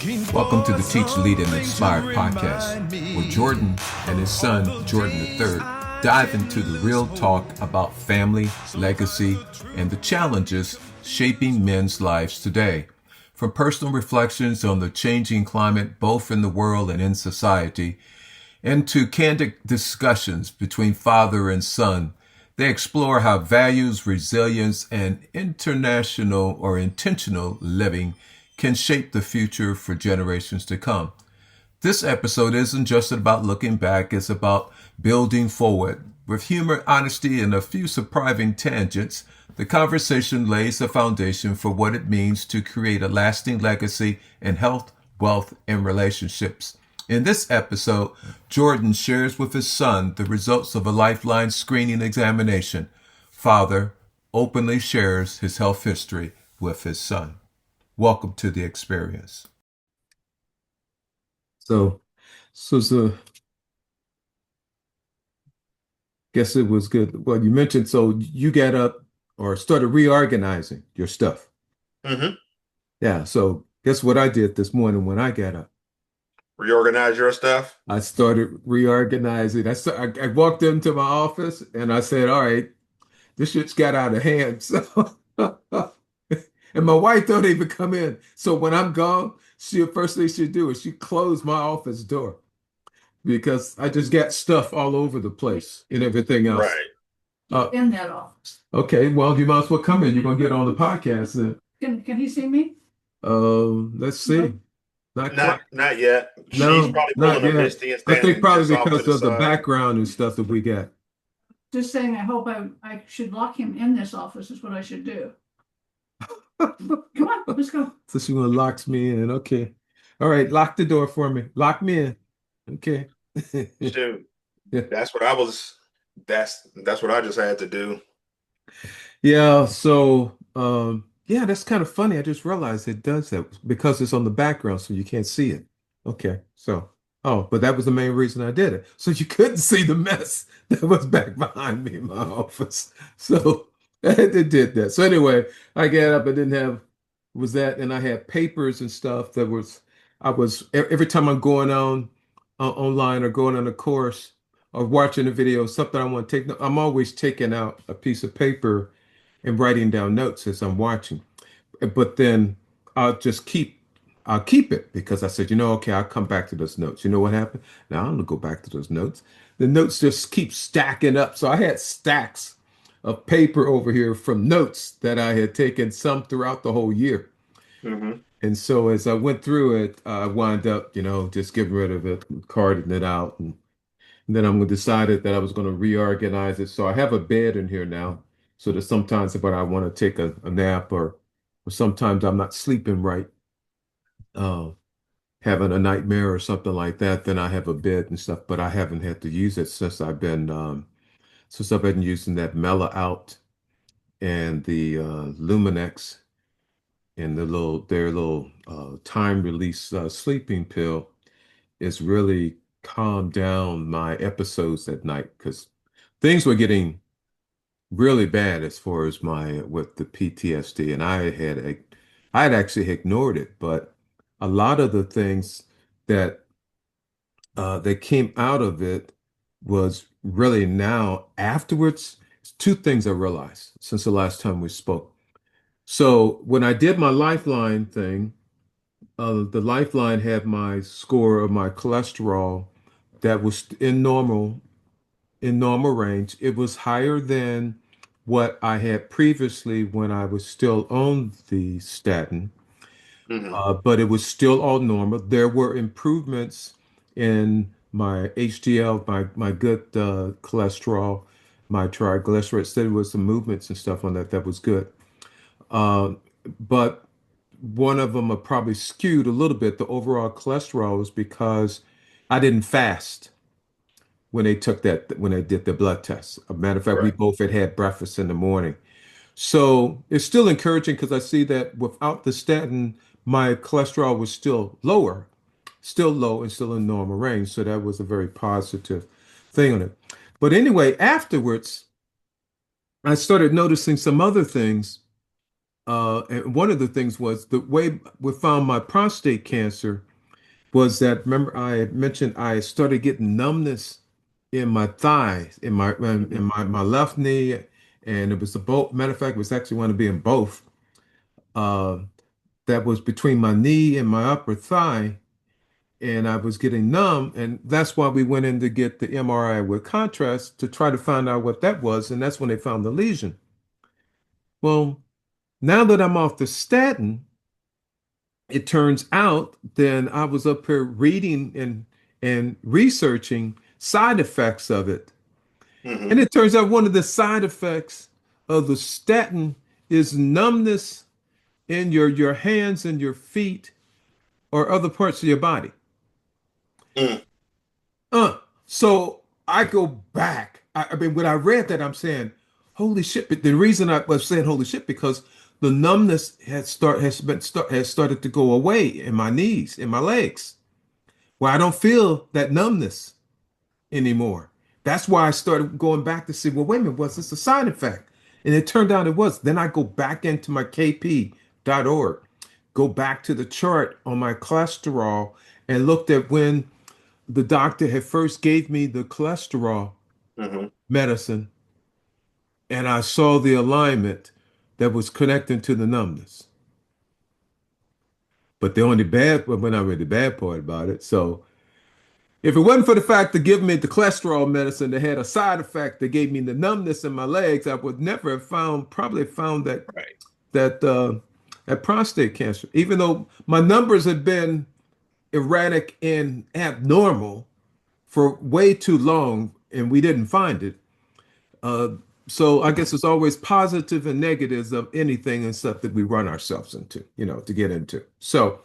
Welcome to the Teach, Lead, and Inspire podcast, where Jordan and his son, Jordan III, dive into the real talk about family, legacy, and the challenges shaping men's lives today. From personal reflections on the changing climate, both in the world and in society, and to candid discussions between father and son, they explore how values, resilience, and international or intentional living can shape the future for generations to come. This episode isn't just about looking back, it's about building forward. With humor, honesty, and a few surprising tangents, the conversation lays the foundation for what it means to create a lasting legacy in health, wealth, and relationships. In this episode, Jordan shares with his son the results of a lifeline screening examination. Father openly shares his health history with his son. Welcome to the experience. So, guess it was good. Well, you mentioned, so you got up or started reorganizing your stuff. Mm-hmm. Yeah. So guess what I did this morning when I got up? Reorganize your stuff. I started reorganizing. I walked into my office and I said, all right, this shit's got out of hand. So, and my wife don't even come in. So when I'm gone, first thing she'll do is she close my office door because I just got stuff all over the place and everything else. Right. In that office. Okay, well, you might as well come in. You're gonna get on the podcast then. Can he see me? Let's see. Not quite. Not yet. No, She's probably not pulling a yet. Misty and I think standing probably just off to because the of the side. background and stuff that we got. Just saying, I hope I should lock him in this office is what I should do. Come on, let's go. So she gonna locks me in. Okay. All right, lock the door for me. Lock me in. Okay. Shoot. Yeah. That's what I just had to do. Yeah, so yeah, that's kind of funny. I just realized it does that because it's on the background, so you can't see it. Okay, so but that was the main reason I did it. So you couldn't see the mess that was back behind me in my office. So it did that. So anyway, I got up, I didn't have was that, and I had papers and stuff that was every time I'm going on online or going on a course or watching a video, something I want to take, I'm always taking out a piece of paper and writing down notes as I'm watching. But then I'll keep it because I said, okay, I'll come back to those notes. You know what happened? Now I'm gonna go back to those notes. The notes just keep stacking up. So I had stacks of paper over here from notes that I had taken some throughout the whole year. Mm-hmm. And so as I went through it, I wound up, just getting rid of it, carting it out. And then I'm decided that I was going to reorganize it. So I have a bed in here now. So that sometimes when I want to take a nap or sometimes I'm not sleeping right, uh, having a nightmare or something like that, then I have a bed and stuff. But I haven't had to use it since I've been using that Mellow Out and the Luminex and their little time release sleeping pill. It's really calmed down my episodes at night because things were getting really bad as far as with the PTSD, and I had actually ignored it, but a lot of the things that that came out of it was really now afterwards. Two things I realized since the last time we spoke. So when I did my Lifeline thing, the Lifeline had my score of my cholesterol that was in normal range. It was higher than what I had previously when I was still on the statin, Mm-hmm. but it was still all normal. There were improvements in my HDL, my good cholesterol, my triglycerides. There was some movements and stuff on that that was good. Uh, but one of them are probably skewed a little bit, the overall cholesterol, is because I didn't fast when they did the blood test. A matter of fact, we Right. both had breakfast in the morning. So it's still encouraging because I see that without the statin, my cholesterol was still lower, still low and still in normal range. So that was a very positive thing on it. But anyway, afterwards, I started noticing some other things And one of the things was the way we found my prostate cancer was that, remember I had mentioned I started getting numbness in my thighs, Hmm. my left knee, and it was the both. Matter of fact, it was actually one to be in both. Uh, that was between my knee and my upper thigh, and I was getting numb, and that's why we went in to get the MRI with contrast to try to find out what that was, and that's when they found the lesion. Well, now that I'm off the statin, it turns out then I was up here reading and researching side effects of it. Hmm. And it turns out one of the side effects of the statin is numbness in your hands and your feet or other parts of your body. Mm. Uh, so I go back. I mean, when I read that, I'm saying, holy shit. But the reason I was saying holy shit because the numbness has started to go away in my knees, in my legs, where I don't feel that numbness anymore. That's why I started going back to see, well, wait a minute, was this a side effect? And it turned out it was. Then I go back into my kp.org, go back to the chart on my cholesterol and looked at when the doctor had first gave me the cholesterol Hmm. medicine, and I saw the alignment that was connecting to the numbness. But the only bad, well, not really the bad part about it. So if it wasn't for the fact that giving me the cholesterol medicine that had a side effect that gave me the numbness in my legs, I would never have probably found Right. that that prostate cancer. Even though my numbers had been erratic and abnormal for way too long, and we didn't find it. Uh, so I guess it's always positive and negatives of anything and stuff that we run ourselves into, to get into. So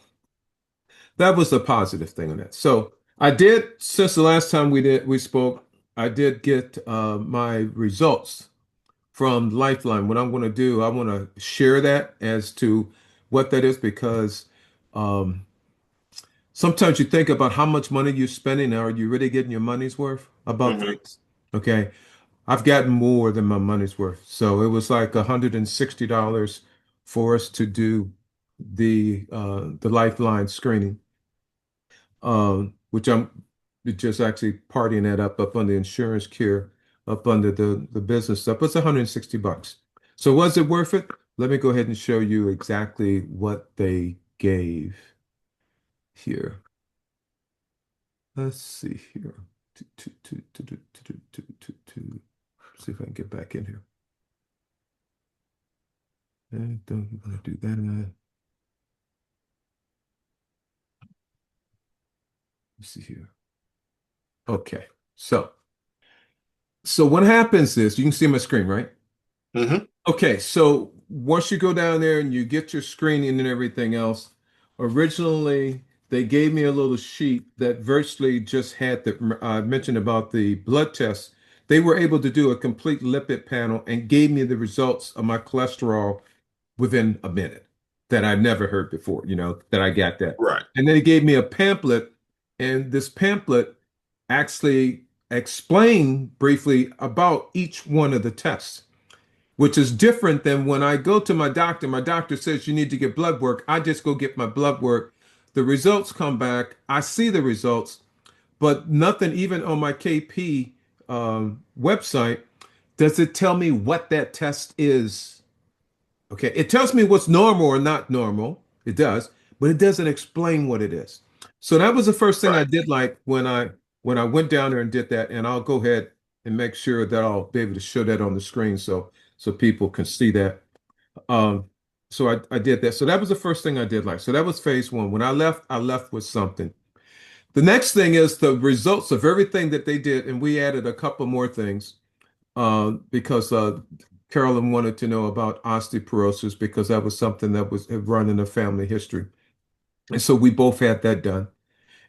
that was the positive thing on that. So I did, since the last time we spoke, I did get my results from Lifeline. What I'm going to do, I want to share that as to what that is because um, sometimes you think about how much money you're spending. Are you really getting your money's worth about Hmm. things? Okay. I've gotten more than my money's worth. So it was like $160 for us to do the Lifeline screening, which I'm just actually partying that up under insurance care, up under the business stuff. It's $160. So was it worth it? Let me go ahead and show you exactly what they gave here. Let's see here. See if I can get back in here. And don't want to do that. Let's see here. Okay. So what happens is you can see my screen, right? Hmm. Okay, so once you go down there and you get your screening and everything else, originally they gave me a little sheet that virtually just had the I mentioned about the blood test. They were able to do a complete lipid panel and gave me the results of my cholesterol within a minute that I'd never heard before, that I got that. Right. And then he gave me a pamphlet, and this pamphlet actually explained briefly about each one of the tests, which is different than when I go to my doctor says you need to get blood work. I just go get my blood work. The results come back. I see the results, but nothing, even on my KP website, does it tell me what that test is. Okay, it tells me what's normal or not normal. It does, but it doesn't explain what it is. So that was the first thing I Right. did, like when I went down there and did that, and I'll go ahead and make sure that I'll be able to show that on the screen so people can see that. Um, so I did that. So that was the first thing I did, like so that was phase one. When I left with something. The next thing is the results of everything that they did, and we added a couple more things because Carolyn wanted to know about osteoporosis because that was something that was had run in the family history. And so we both had that done.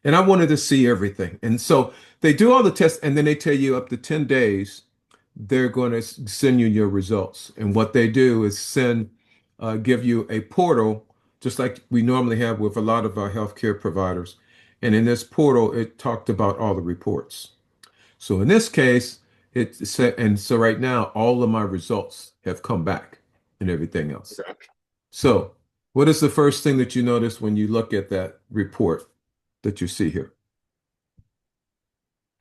And I wanted to see everything. And so they do all the tests and then they tell you up to 10 days, they're going to send you your results. And what they do is give you a portal, just like we normally have with a lot of our healthcare providers. And in this portal, it talked about all the reports. So in this case, it said, and so right now, all of my results have come back and everything else. Okay. So, what is the first thing that you notice when you look at that report that you see here?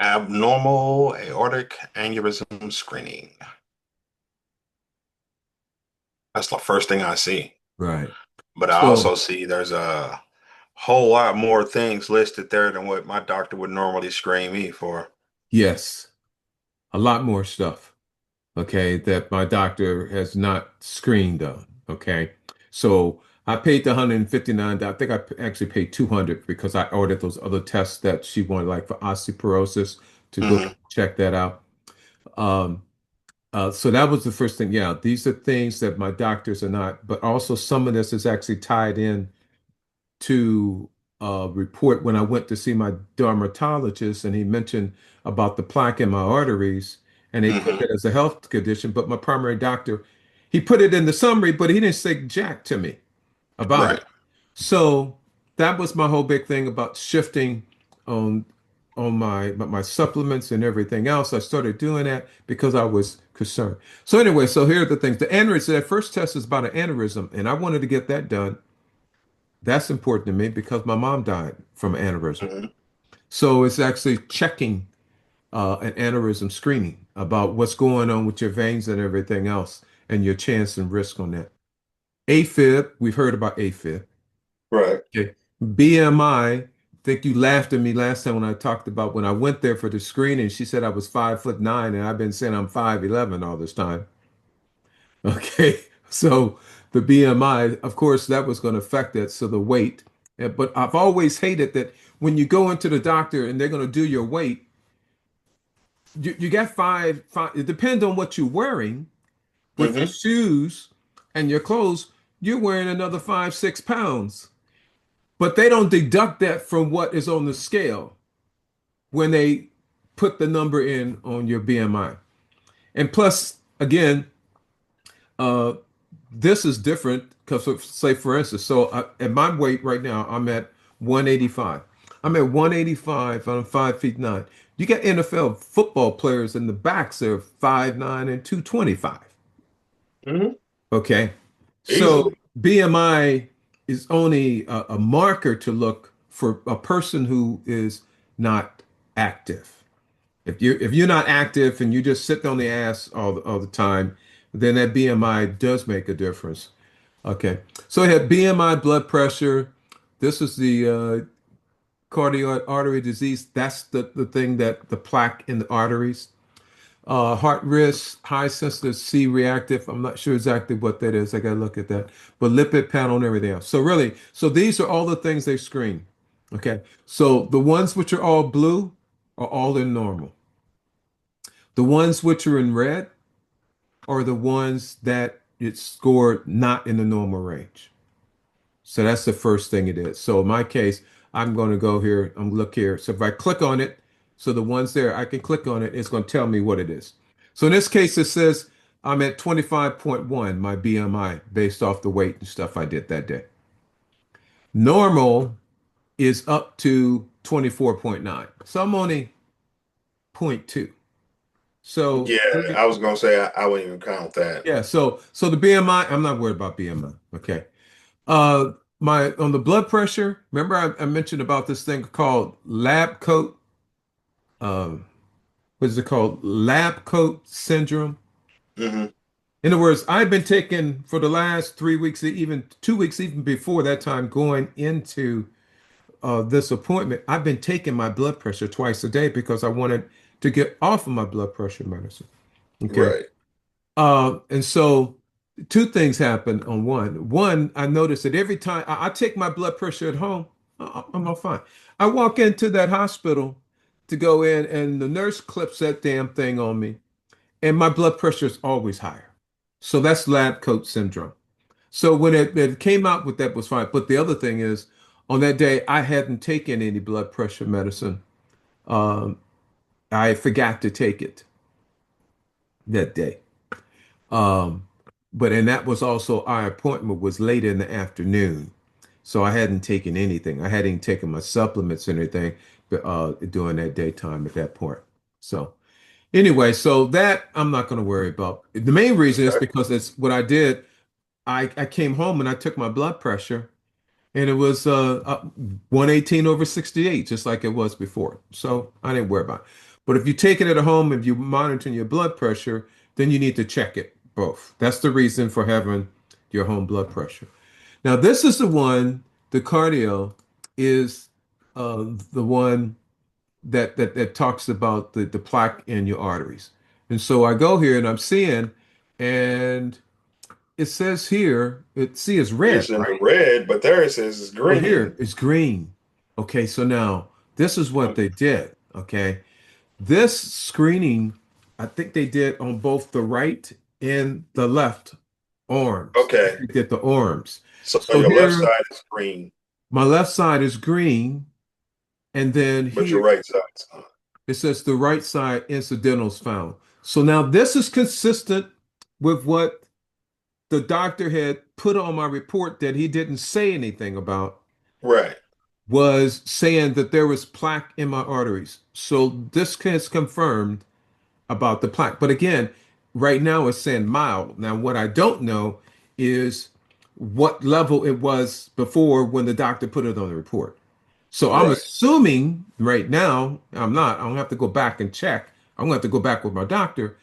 Abnormal aortic aneurysm screening. That's the first thing I see. Right. But I So, also see there's a whole lot more things listed there than what my doctor would normally screen me for. yes, a lot more stuff, okay, that my doctor has not screened on, okay? So, I paid the $159. I think I actually paid 200 because I ordered those other tests that she wanted, like for osteoporosis, to go Hmm. check that out. Um, so that was the first thing. Yeah, these are things that my doctors are not, but also some of this is actually tied in to a report when I went to see my dermatologist, and he mentioned about the plaque in my arteries, and they put Hmm. that as a health condition. But my primary doctor, he put it in the summary, but he didn't say jack to me about Right. it. So that was my whole big thing about shifting on my supplements and everything else. I started doing that because I was concerned. So anyway, so here are the things. The aneurysm, that first test is about an aneurysm, and I wanted to get that done. That's important to me because my mom died from aneurysm. Hmm. So it's actually checking an aneurysm screening about what's going on with your veins and everything else and your chance and risk on that. AFib, we've heard about AFib. Right. Okay. BMI, think you laughed at me last time when I talked about when I went there for the screening. She said I was 5'9", and I've been saying I'm 5'11" all this time. Okay. So the BMI, of course, that was going to affect it. So the weight. But I've always hated that when you go into the doctor and they're going to do your weight, you got five. It depends on what you're wearing with your Hmm. shoes and your clothes. You're wearing another 5, 6 pounds. But they don't deduct that from what is on the scale when they put the number in on your BMI. And plus, again, uh, this is different because, say, for instance, so at my weight right now, I'm at 185. I'm at 185. I'm 5 feet 9. You got NFL football players in the backs that are 5'9" and 225. Hmm. Okay. So Easily. BMI is only a marker to look for a person who is not active. If you're not active and you just sitting on the ass all the time, then that BMI does make a difference. Okay. So I had BMI, blood pressure. This is the cardiac artery disease. That's the thing that the plaque in the arteries. Heart risk, high sensitive C reactive. I'm not sure exactly what that is. I gotta look at that. But lipid panel and everything else. So really, so these are all the things they screen. Okay. So the ones which are all blue are all in normal. The ones which are in red are the ones that it's scored not in the normal range. So that's the first thing it is. So in my case, I'm going to go here. I'm look here. So if I click on it, so the ones there, I can click on it. It's going to tell me what it is. So in this case, it says I'm at 25.1, my BMI, based off the weight and stuff I did that day. Normal is up to 24.9. So I'm only zero point 0.2. So Yeah, I was gonna say I wouldn't even count that. yeah, so the BMI, I'm not worried about BMI. Okay. Uh, my on the blood pressure. Remember, I mentioned about this thing called lab coat. Um, what is it called? Lab coat syndrome. Hmm. In other words, I've been taking for the last 3 weeks, even 2 weeks, even before that time, going into this appointment. I've been taking my blood pressure twice a day because I wanted to get off of my blood pressure medicine. Okay. Right. And so two things happen on one. One, I noticed that every time I take my blood pressure at home, I'm all fine. I walk into that hospital to go in, and the nurse clips that damn thing on me, and my blood pressure is always higher. So that's lab coat syndrome. So when it came out with that was fine. But the other thing is, on that day, I hadn't taken any blood pressure medicine. Um, I forgot to take it that day. Um, but and that was also our appointment was late in the afternoon. So I hadn't taken anything. I hadn't taken my supplements or anything during that daytime at that point. So anyway, so that I'm not going to worry about. The main reason is Okay. because it's what I did. I came home and I took my blood pressure and it was 118 over 68, just like it was before. So I didn't worry about it. But if you're taking it at home, if you're monitoring your blood pressure, then you need to check it both. That's the reason for having your home blood pressure. Now, this is the one, the cardio is the one that talks about the plaque in your arteries. And so I go here and I'm seeing, and it says here, see, it's red, It's in the right? red, but there it says it's Well, here green. it's green. Okay, so now this is what Um, they did. Okay, this screening, I think they did on both the right and the left arms. Okay, They did the arms. so So your left here, side is green, my left side is green, and then but your here right side's not. it says the right side incidentals found. So now this is consistent with what the doctor had put on my report that he didn't say anything about, Right, was saying that there was plaque in my arteries. So this is confirmed about the plaque. But again, right now it's saying mild. Now, what I don't know is what level it was before when the doctor put it on the report. So I'm right, assuming right now, I'm not, I don't have to go back and check. I'm going to have to go back with my doctor.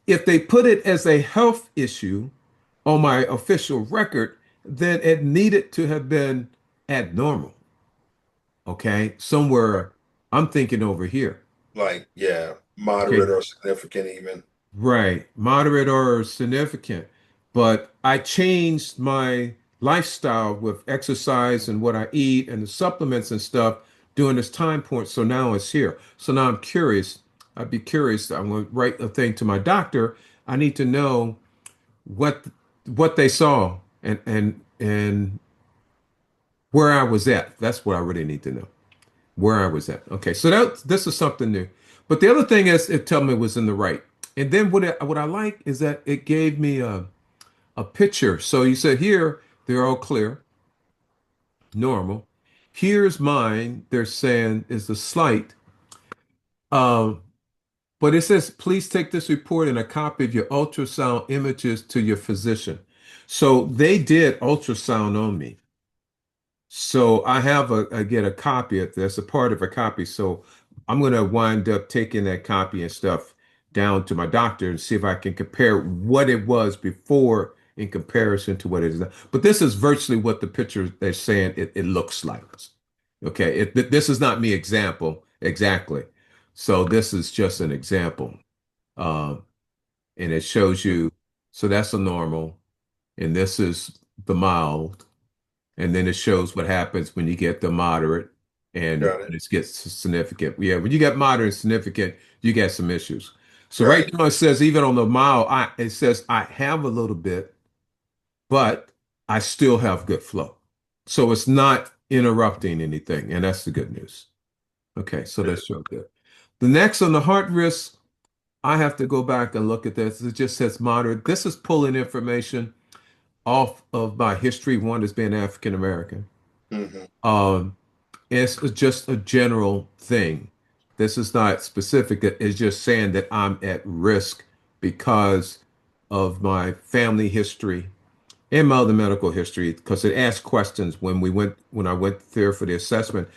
If they put it as a health issue on my official record, then it needed to have been abnormal. Okay. right. Somewhere I'm thinking over here. Like, yeah, moderate Okay. or significant even. Right. Moderate or significant. But I changed my lifestyle with exercise and what I eat and the supplements and stuff during this time point. So now it's here. So now I'm curious. I'd be curious. I'm going to write a thing to my doctor. I need to know what what they saw and where I was at. That's what I really need to know. Where I was at. Okay, so that this is something new. But the other thing is, it told me it was in the right. And then what I like is that it gave me a picture. So you said here they're all clear, normal. Here's mine. They're saying is the slight. Um, but it says please take this report and a copy of your ultrasound images to your physician. So they did ultrasound on me. So I have I get a copy of this, a part of a copy. So I'm going to wind up taking that copy and stuff down to my doctor and see if I can compare what it was before in comparison to what it is now. But this is virtually what the picture they're saying it looks like. Okay, this is not me example exactly. So this is just an example. Um, and it shows you, so that's a normal, and this is the mild. And then it shows what happens when you get the moderate and Got it. when it gets significant. Yeah, when you get moderate and significant, you get some issues. So right Right. now it says even on the mild, it says I have a little bit, but I still have good flow. So it's not interrupting anything, and that's the good news. Okay, so Good. that's real good. The next on the heart risk, I have to go back and look at this. It just says moderate. This is pulling information off of my history, one as being African American. Hmm. Um, it's just a general thing. This is not specific. It's just saying that I'm at risk because of my family history and my other medical history. Because it asked questions when I went there for the assessment.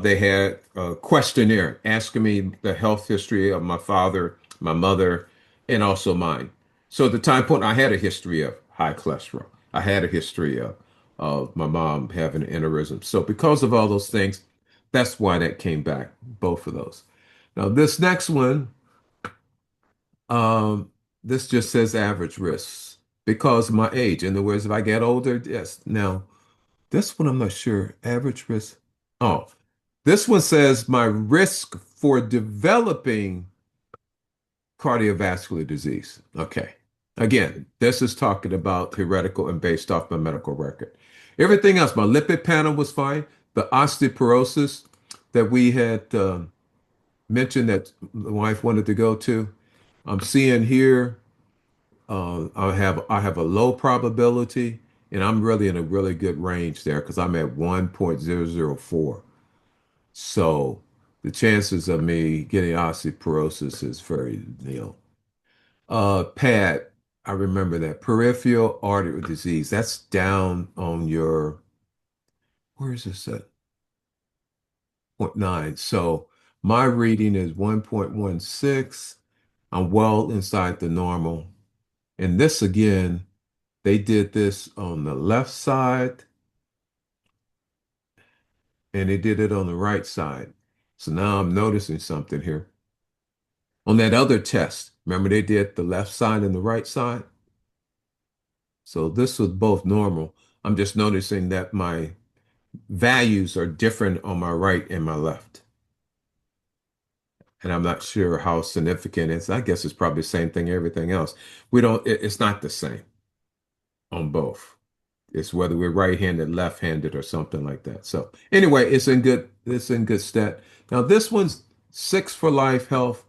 They had a questionnaire asking me the health history of my father, my mother, and also mine. So at the time point, I had a history of high cholesterol. I had a history of my mom having an aneurysm. So because of all those things, that's why that came back, both of those. Now this next one, um, this just says average risks because of my age. In other words, if I get older, yes. Now this one I'm not sure. Average risk. Oh, this one says my risk for developing cardiovascular disease. Okay. Again, this is talking about theoretical and based off my medical record. Everything else, my lipid panel was fine. The osteoporosis that we had mentioned that the wife wanted to go to, I'm seeing here. I have a low probability, and I'm really in a really good range there because I'm at 1.004. So the chances of me getting osteoporosis is very nil. Pad. I remember that. Peripheral artery disease. That's down on your, where is this at? 0.9. So my reading is 1.16. I'm well inside the normal. And this again, they did this on the left side and they did it on the right side. So now I'm noticing something here. On that other test, remember they did the left side and the right side? So this was both normal. I'm just noticing that my values are different on my right and my left. And I'm not sure how significant it is. I guess it's probably the same thing, everything else. It's not the same on both. It's whether we're right-handed, left-handed, or something like that. So anyway, it's in good stat. Now this one's 6 for Life Health.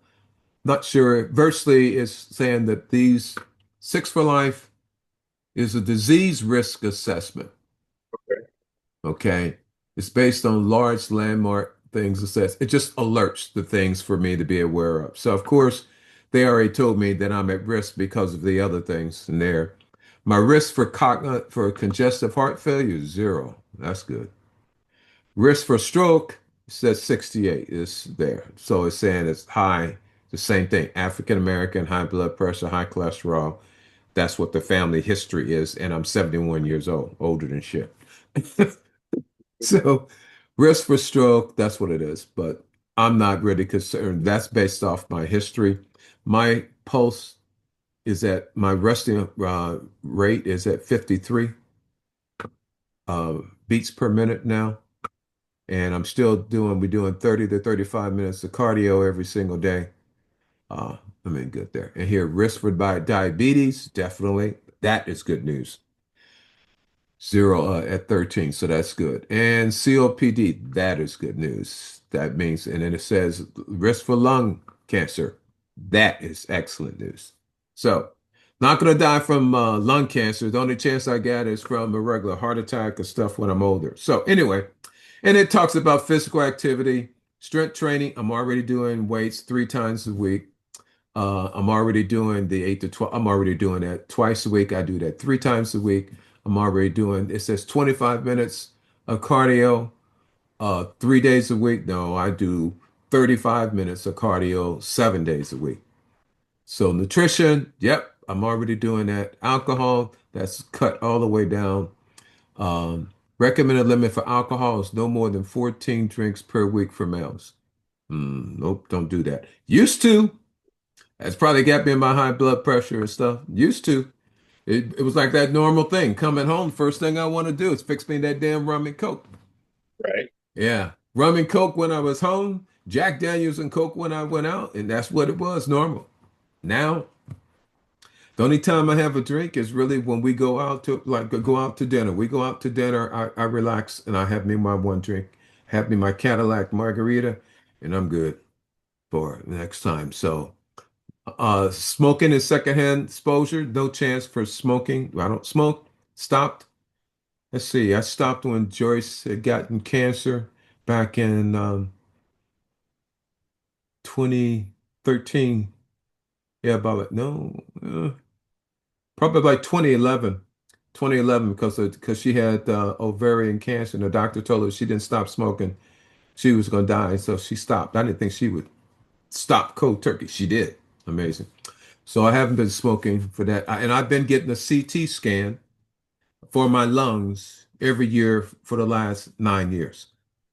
Not sure. Virtually is saying that these 6 for Life is a disease risk assessment. Okay. It's based on large landmark things assessed. It just alerts the things for me to be aware of. So of course, they already told me that I'm at risk because of the other things in there. My risk for congestive heart failure is 0. That's good. Risk for stroke says 68 is there. So it's saying it's high. The same thing. African American, high blood pressure, high cholesterol. That's what the family history is. And I'm 71 years old, older than shit. So risk for stroke, that's what it is. But I'm not really concerned. That's based off my history. My pulse is at my resting rate is at 53 beats per minute now. And we're doing 30 to 35 minutes of cardio every single day. I'm in good there. And here, risk for diabetes, definitely. That is good news. 0 at 13, so that's good. And COPD, that is good news. That means, and then it says risk for lung cancer. That is excellent news. So, not going to die from lung cancer. The only chance I got is from a regular heart attack or stuff when I'm older. So, anyway, and it talks about physical activity, strength training. I'm already doing weights 3 times a week. I'm already doing the 8 to 12. I'm already doing that twice a week. I do that 3 times a week. I'm already doing, it says 25 minutes of cardio, 3 days a week. No, I do 35 minutes of cardio 7 days a week. So nutrition, yep, I'm already doing that. Alcohol, that's cut all the way down. Recommended limit for alcohol is no more than 14 drinks per week for males. Nope, don't do that. Used to. That's probably got me in my high blood pressure and stuff. Used to. It was like that normal thing. Coming home, first thing I want to do is fix me that damn rum and coke. Right. Yeah. Rum and coke when I was home, Jack Daniels and coke when I went out, and that's what it was, normal. Now, the only time I have a drink is really when we go out to go out to dinner. We go out to dinner, I relax and I have me my one drink, have me my Cadillac margarita, and I'm good for next time. So smoking is secondhand exposure. No chance for smoking. I don't smoke. Stopped. Let's see. I stopped when Joyce had gotten cancer back in 2013. Yeah, about like, no, probably like 2011. 2011 because she had ovarian cancer and the doctor told her if she didn't stop smoking, she was going to die. So she stopped. I didn't think she would stop cold turkey. She did. Amazing. So I haven't been smoking for that. And I've been getting a CT scan for my lungs every year for the last 9 years,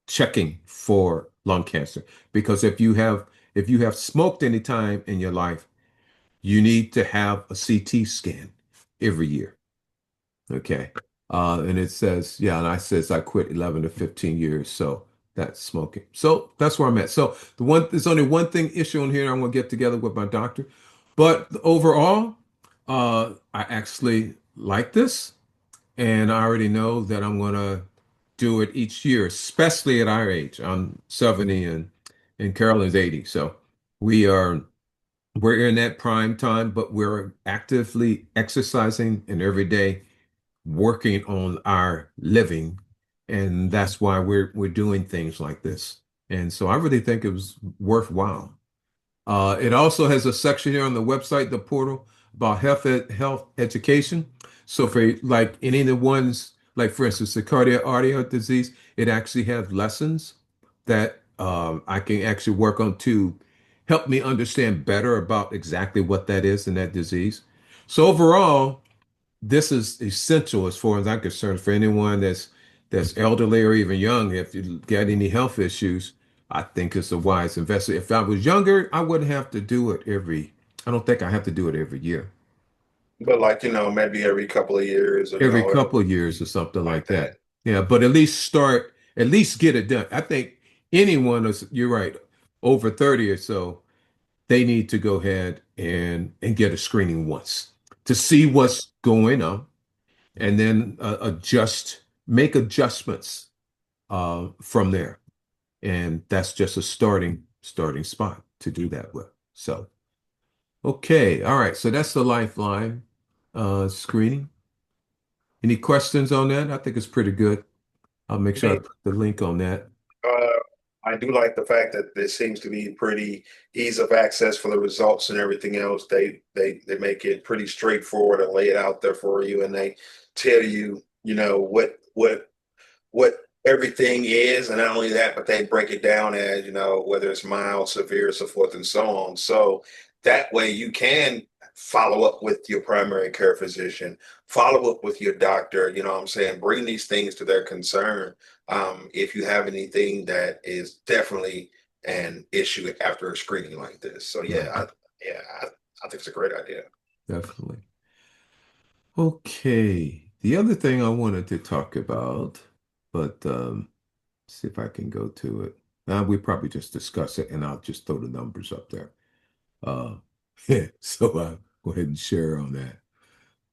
checking for lung cancer. Because if you have smoked any time in your life, you need to have a CT scan every year. Okay. And it says, yeah, and I says I quit 11 to 15 years. So that's smoking. So that's where I'm at. So there's only one thing issue on here I'm gonna get together with my doctor. But overall, I actually like this. And I already know that I'm gonna do it each year, especially at our age. I'm 70 and Carolyn's 80. So we are we're in that prime time, but we're actively exercising and every day working on our living. And that's why we're doing things like this. And so I really think it was worthwhile. It also has a section here on the website, the portal, about health education. So for like any of the ones, like for instance, the cardiac artery disease, it actually has lessons that I can actually work on to help me understand better about exactly what that is in that disease. So overall, this is essential as far as I'm concerned for anyone that's elderly or even young. If you got any health issues, I think it's a wise investment. If I was younger, I wouldn't have to do it I don't think I have to do it every year. But like, maybe every couple of years, or Every couple of years or something like like that. that. Yeah, but at least get it done. I think anyone is, you're right, over 30 or so, they need to go ahead and get a screening once to see what's going on and then make adjustments from there. And that's just a starting spot to do that with. So, okay, all right. So that's the Lifeline screening. Any questions on that? I think it's pretty good. I'll make sure I put the link on that. Uh, I do like the fact that there seems to be pretty ease of access for the results and everything else. They make it pretty straightforward and lay it out there for you, and they tell you, what everything is, and not only that, but they break it down as, whether it's mild, severe, so forth and so on. So that way you can follow up with your primary care physician, follow up with your doctor, what I'm saying, bring these things to their concern. If you have anything that is definitely an issue after a screening like this. So I think it's a great idea. Definitely. Okay. The other thing I wanted to talk about, but see if I can go to it. Now we probably just discuss it and I'll just throw the numbers up there. So I'll go ahead and share on that.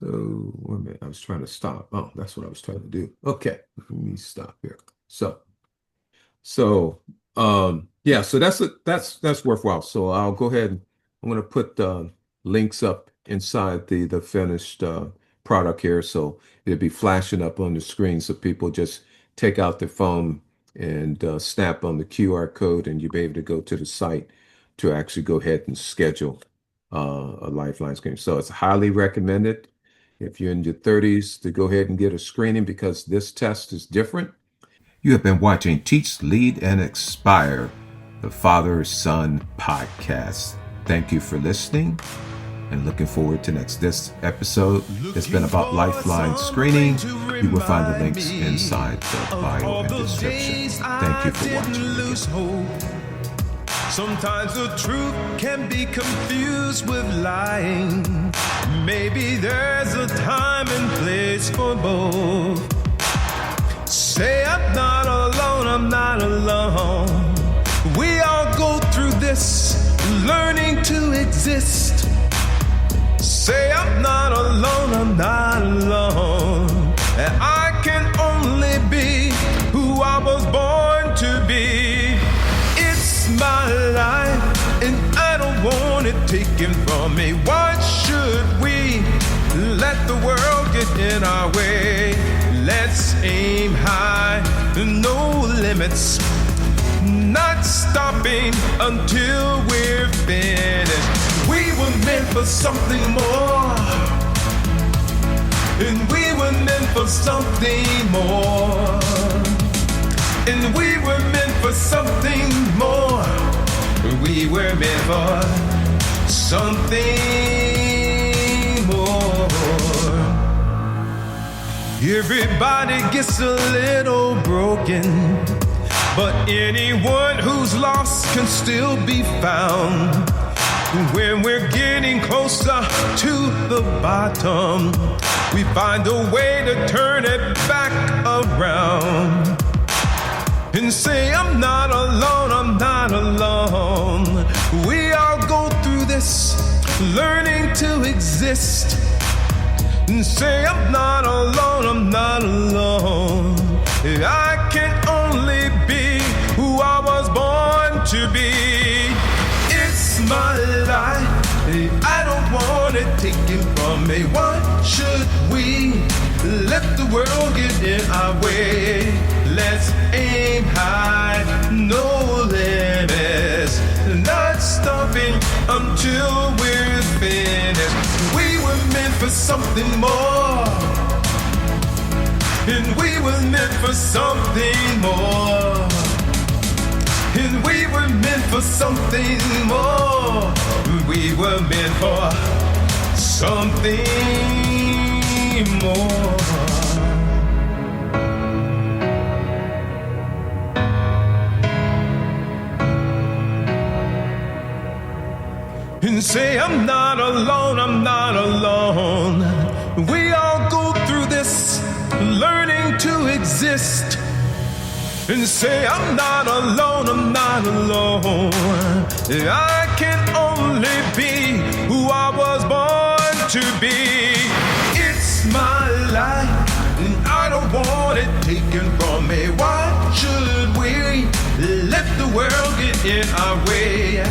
Oh, wait a minute. I was trying to stop. Oh, that's what I was trying to do. Okay, let me stop here. Yeah, so that's worthwhile. So I'll go ahead and I'm going to put links up inside the finished product here. So it'll be flashing up on the screen. So people just take out their phone and snap on the QR code, and you'll be able to go to the site to actually go ahead and schedule a Lifeline screening. So it's highly recommended if you're in your 30s to go ahead and get a screening because this test is different. You have been watching Teach, Lead, and Expire, the Father-Son podcast. Thank you for listening and looking forward to this episode. It's been about Lifeline screening. You will find the links inside the bio and description. Thank you for watching. Sometimes the truth can be confused with lying. Maybe there's a time and place for both. Say I'm not alone, I'm not alone. We all go through this, learning to exist. Say I'm not alone, I'm not alone. And I can only be who I was born to be. It's my life, and I don't want it taken from me. Why should we let the world get in our way? Let's aim high, no limits. Not stopping until we're finished. We were meant for something more. And we were meant for something more. And we were meant for something more. We were meant for something more. Everybody gets a little broken, but anyone who's lost can still be found. When we're getting closer to the bottom, we find a way to turn it back around and say, I'm not alone, I'm not alone. We all go through this, learning to exist. And say, I'm not alone, I'm not alone. I can only be who I was born to be. It's my life, I don't want it taken from me. Why should we let the world get in our way? Let's aim high, no limits. Not stopping until we're finished. We something more. And we were meant for something more. And we were meant for something more. We were meant for something more. And say, I'm not alone, I'm not alone. We all go through this, learning to exist. And say, I'm not alone, I'm not alone. I can only be who I was born to be. It's my life, and I don't want it taken from me. Why should we let the world get in our way?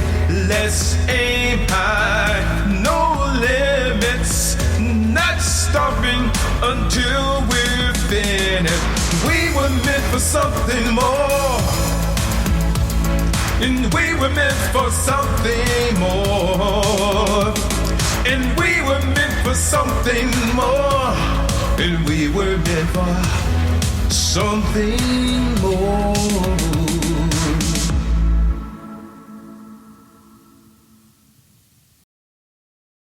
Let's aim high, no limits, not stopping until we're finished. We were meant for something more, and we were meant for something more, and we were meant for something more, and we were meant for something more.